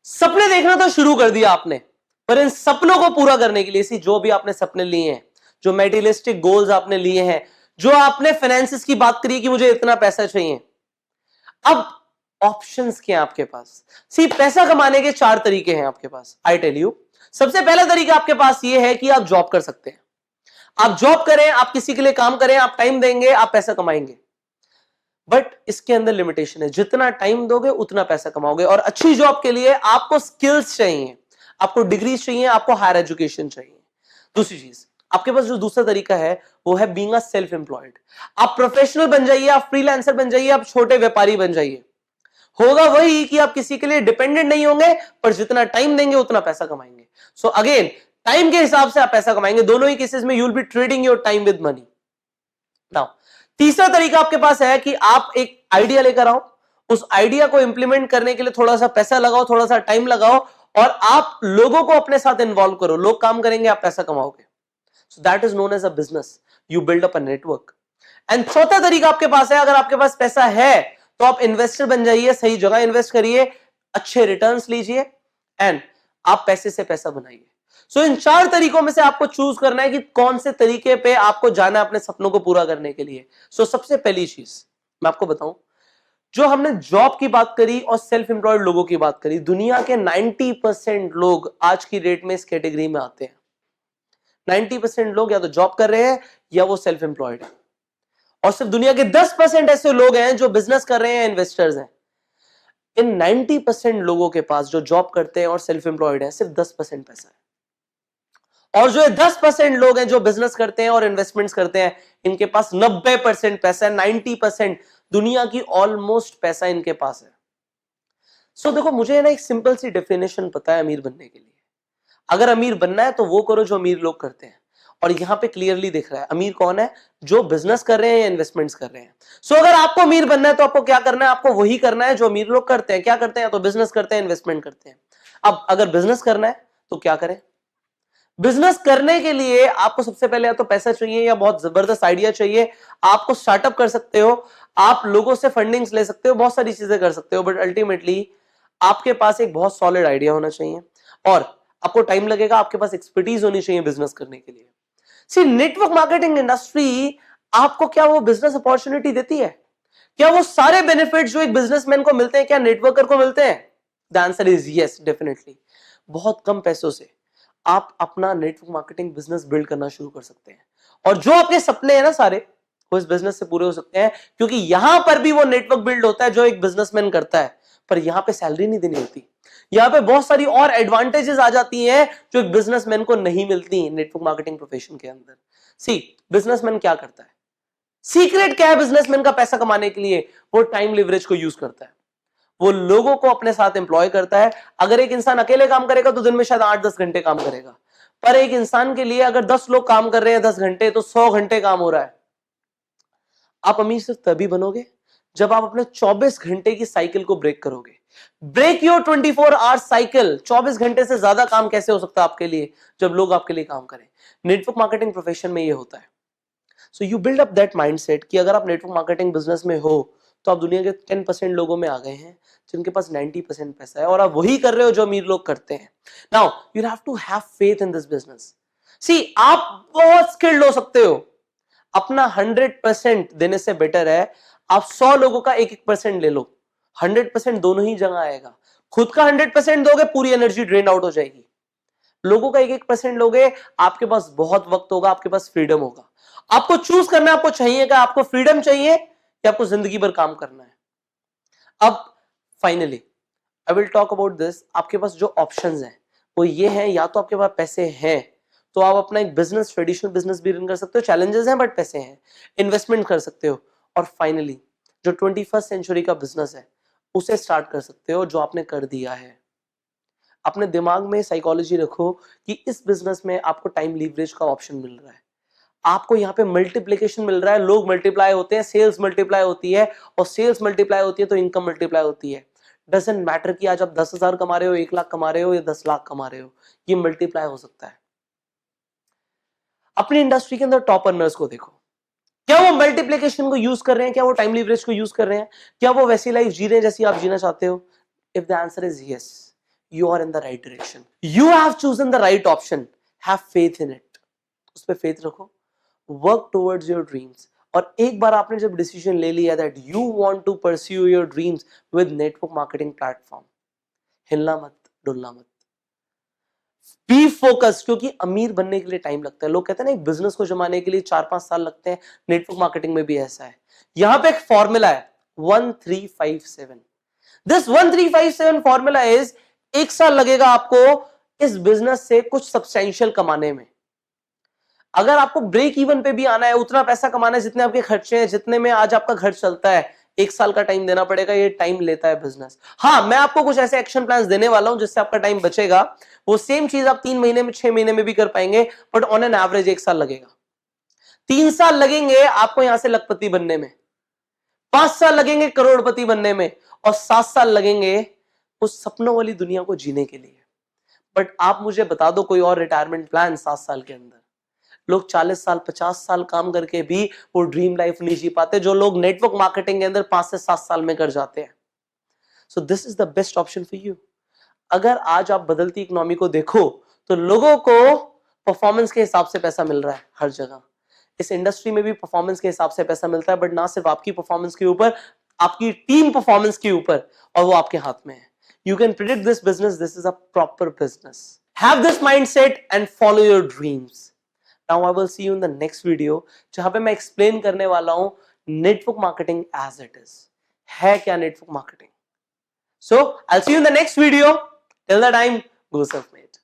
सपने देखना तो शुरू कर दिया आपने, पर इन सपनों को पूरा करने के लिए जो भी आपने सपने लिए हैं, जो मेटेरियलिस्टिक गोल्स आपने लिए हैं, जो आपने फाइनेंसिस की बात करी कि मुझे इतना पैसा चाहिए, अब ऑप्शंस क्या हैं आपके पास? पैसा कमाने के 4 तरीके हैं आपके पास। आई टेल यू, सबसे पहला तरीका आपके पास यह है कि आप जॉब कर सकते हैं। आप जॉब करें, आप किसी के लिए काम करें, आप टाइम देंगे, आप पैसा कमाएंगे। बट इसके अंदर लिमिटेशन है, जितना टाइम दोगे उतना पैसा कमाओगे। और अच्छी जॉब के लिए आपको स्किल्स चाहिए, आपको डिग्रीज चाहिए, आपको हायर एजुकेशन चाहिए। दूसरी चीज, आपके पास जो दूसरा तरीका है वो है बीइंग अ सेल्फ एम्प्लॉयड। आप प्रोफेशनल बन जाइए, आप फ्रीलांसर बन जाइए, आप छोटे व्यापारी बन जाइए। होगा वही कि आप किसी के लिए डिपेंडेंट नहीं होंगे, पर जितना टाइम देंगे उतना पैसा कमाएंगे। सो अगेन, टाइम के हिसाब से आप पैसा कमाएंगे। दोनों ही केसेस में you will be trading your time with money. Now तीसरा तरीका आपके पास है कि आप एक आइडिया लेकर आओ, उस आइडिया को इंप्लीमेंट करने के लिए थोड़ा सा पैसा लगाओ, थोड़ा सा टाइम लगाओ, और आप लोगों को अपने साथ इन्वॉल्व करो। लोग काम करेंगे, आप पैसा कमाओगे। So that is known as a business. You build up a network. And चौथा तरीका आपके पास है, अगर आपके पास पैसा है तो आप इन्वेस्टर बन जाइए, सही जगह इन्वेस्ट करिए, अच्छे रिटर्न्स लीजिए, एंड आप पैसे से पैसा बनाइए। सो इन 4 तरीकों में से आपको चूज करना है कि कौन से तरीके पे आपको जाना है अपने सपनों को पूरा करने के लिए। सबसे पहली चीज मैं आपको बताऊं, जो हमने जॉब की बात करी और सेल्फ एम्प्लॉयड लोगों की बात करी, दुनिया के 90% लोग आज की डेट में इस कैटेगरी में आते हैं। 90% लोग या तो जॉब कर रहे हैं या वो सेल्फ एम्प्लॉयड है, और सिर्फ दुनिया के 10% ऐसे लोग हैं जो बिजनेस कर रहे हैं, इन्वेस्टर्स हैं। इन 90% लोगों के पास जो जॉब करते हैं और सेल्फ एम्प्लॉयड है, सिर्फ 10% पैसा है। और जो 10% लोग हैं जो बिजनेस करते हैं और इन्वेस्टमेंट्स करते हैं, इनके पास 90% पैसा है। 90% दुनिया की ऑलमोस्ट पैसा इनके पास है। देखो, मुझे ना एक सिंपल सी डेफिनेशन पता है अमीर बनने के लिए। अगर अमीर बनना है तो वो करो जो अमीर लोग करते हैं। और यहां पे क्लियरली दिख रहा है अमीर कौन है, जो बिजनेस कर रहे हैं या इन्वेस्टमेंट्स कर रहे हैं। अगर आपको अमीर बनना है तो आपको क्या करना है, आपको वही करना है जो अमीर लोग करते हैं। क्या करते हैं, तो बिजनेस करते हैं, इन्वेस्टमेंट करते हैं। अब अगर बिजनेस करना है तो क्या करें? बिजनेस करने के लिए आपको सबसे पहले या तो पैसा चाहिए या बहुत जबरदस्त आइडिया चाहिए। आपको स्टार्टअप कर सकते हो, आप लोगों से फंडिंग्स ले सकते हो, बहुत सारी चीजें कर सकते हो, बट अल्टीमेटली आपके पास एक बहुत सॉलिड आइडिया होना चाहिए और आपको टाइम लगेगा। आपके पास एक्सपर्टीज होनी चाहिए बिजनेस करने के लिए। नेटवर्क मार्केटिंग इंडस्ट्री आपको क्या वो बिजनेस अपॉर्चुनिटी देती है? क्या वो सारे बेनिफिट्स जो एक बिजनेसमैन को मिलते हैं, क्या नेटवर्कर को मिलते हैं? The answer is yes, definitely. बहुत कम पैसों से आप अपना नेटवर्क मार्केटिंग बिजनेस बिल्ड करना शुरू कर सकते हैं, और जो आपके सपने हैं ना सारे, वो इस बिजनेस से पूरे हो सकते हैं। क्योंकि यहां पर भी वो नेटवर्क बिल्ड होता है जो एक बिजनेसमैन करता है, पर यहां पे सैलरी नहीं देनी होती। यहां पे बहुत सारी और एडवांटेजेस आ जाती हैं जो एक बिजनेसमैन को नहीं मिलती नेटवर्क मार्केटिंग प्रोफेशन के अंदर। बिजनेसमैन क्या करता है? सीक्रेट क्या है बिजनेसमैन का पैसा कमाने के लिए? वो टाइम लिवरेज को यूज करता है, वो लोगों को अपने साथ एम्प्लॉय करता है। अगर एक इंसान अकेले काम करेगा तो दिन में शायद 8-10 घंटे काम करेगा, पर एक इंसान के लिए अगर 10 लोग काम कर रहे हैं 10 घंटे, तो 100 घंटे काम हो रहा है। आप अमीर सिर्फ तभी बनोगे जब आप अपने 24 घंटे की साइकिल को ब्रेक करोगे। Break your 24 our cycle. 24 घंटे से ज्यादा काम कैसे हो सकता है आपके लिए जब लोग आपके लिए काम करें? नेटवर्क मार्केटिंग प्रोफेशन में ये होता है। You build up that mindset कि अगर आप नेटवर्क मार्केटिंग बिजनेस में हो तो आप दुनिया के 10% लोगों में आ गए हैं जिनके पास 90% पैसा है, और आप वही कर रहे हो जो अमीर लोग करते हैं। Now you have to have faith in this business. आप बहुत स्किल्ड हो सकते हो, अपना 100% देने से बेटर है आप 100 लोगों का 1-1% ले लो। 100% दोनों ही जगह आएगा। खुद का 100% दोगे, पूरी एनर्जी ड्रेन आउट हो जाएगी। लोगों का 1-1% लोगे, आपके पास बहुत वक्त होगा, आपके पास फ्रीडम होगा। आपको चूज करना, आपको चाहिए क्या? आपको फ्रीडम चाहिए या आपको जिंदगी भर काम करना है? अब finally I will talk about this. आपके पास जो ऑप्शंस हैं वो ये हैं, या तो आपके पास पैसे हैं तो आप अपना एक बिजनेस, ट्रेडिशनल बिजनेस भी रन कर सकते हो, चैलेंजेस हैं बट पैसे हैं, इन्वेस्टमेंट कर सकते हो, और फाइनली जो 21st सेंचुरी का बिजनेस है उसे स्टार्ट कर सकते हो जो आपने कर दिया है। अपने दिमाग में साइकोलॉजी रखो कि इस बिजनेस में आपको टाइम लीवरेज का ऑप्शन मिल रहा है, आपको यहाँ पे मल्टीप्लिकेशन मिल रहा है, लोग मल्टीप्लाई होते हैं, सेल्स मल्टीप्लाई होती है, और सेल्स मल्टीप्लाई होती है तो इनकम मल्टीप्लाई होती है। डजंट मैटर कि आज आप 10,000 कमा रहे हो, 1 लाख कमा रहे हो या 10 लाख कमा रहे हो, ये मल्टीप्लाई हो सकता है। अपनी इंडस्ट्री के अंदर टॉप अर्नर्स को देखो, क्या वो मल्टीप्लिकेशन को यूज कर रहे हैं? क्या वो टाइम लीवरेज को यूज कर रहे हैं? क्या वो वैसी लाइफ जी रहे हैं जैसी आप जीना चाहते हो? If the answer is yes, you are in the right direction. You have chosen the right option. Have faith in it. उस पे faith रखो. Work towards your dreams. और एक बार आपने जब डिसीजन ले लिया that you want to pursue your dreams with network marketing platform, हिलना मत, डुलना मत. बी फोकस, क्योंकि अमीर बनने के लिए टाइम लगता है. लोग कहते हैं ना एक बिजनेस को जमाने के लिए 4-5 साल लगते हैं. नेटवर्क मार्केटिंग में भी ऐसा है. यहां पे एक फॉर्मूला है 1357. दिस 1357 फॉर्मूला इज, 1 साल लगेगा आपको इस बिजनेस से कुछ सब्सटेंशियल कमाने में. अगर आपको ब्रेक इवन पे भी आना है, उतना पैसा कमाना है जितने आपके खर्चे हैं, जितने में आज आपका घर चलता है, 1 साल का टाइम देना पड़ेगा. ये टाइम लेता है बिजनेस. हाँ, मैं आपको कुछ ऐसे एक्शन प्लान्स देने वाला हूं जिससे आपका टाइम बचेगा. वो सेम चीज आप 3 महीने में, 6 महीने में भी कर पाएंगे, बट ऑन एन एवरेज 1 साल लगेगा. 3 साल लगेंगे आपको यहां से लखपति बनने में, 5 साल लगेंगे करोड़पति बनने में, और 7 साल लगेंगे उस सपनों वाली दुनिया को जीने के लिए. बट आप मुझे बता दो कोई और रिटायरमेंट प्लान 7 साल के अंदर. लोग 40 साल 50 साल काम करके भी वो ड्रीम लाइफ नहीं जी पाते जो लोग नेटवर्क मार्केटिंग के अंदर 5 से 7 साल में कर जाते हैं. So this is the best option for you. अगर आज आप बदलती इकोनॉमी को देखो तो लोगों को परफॉर्मेंस के हिसाब से पैसा मिल रहा है हर जगह. इस इंडस्ट्री में भी परफॉर्मेंस के हिसाब से पैसा मिलता है, बट ना सिर्फ आपकी परफॉर्मेंस के ऊपर, आपकी टीम परफॉर्मेंस के ऊपर, और वो आपके हाथ में है. You can predict this business. This is a proper business. Have this mindset and follow your dreams. Now I will see you in the next video, जहां पे मैं explain करने वाला हूं network marketing as it is. है क्या network marketing? So I'll see you in the next video. Till that time, go self-made.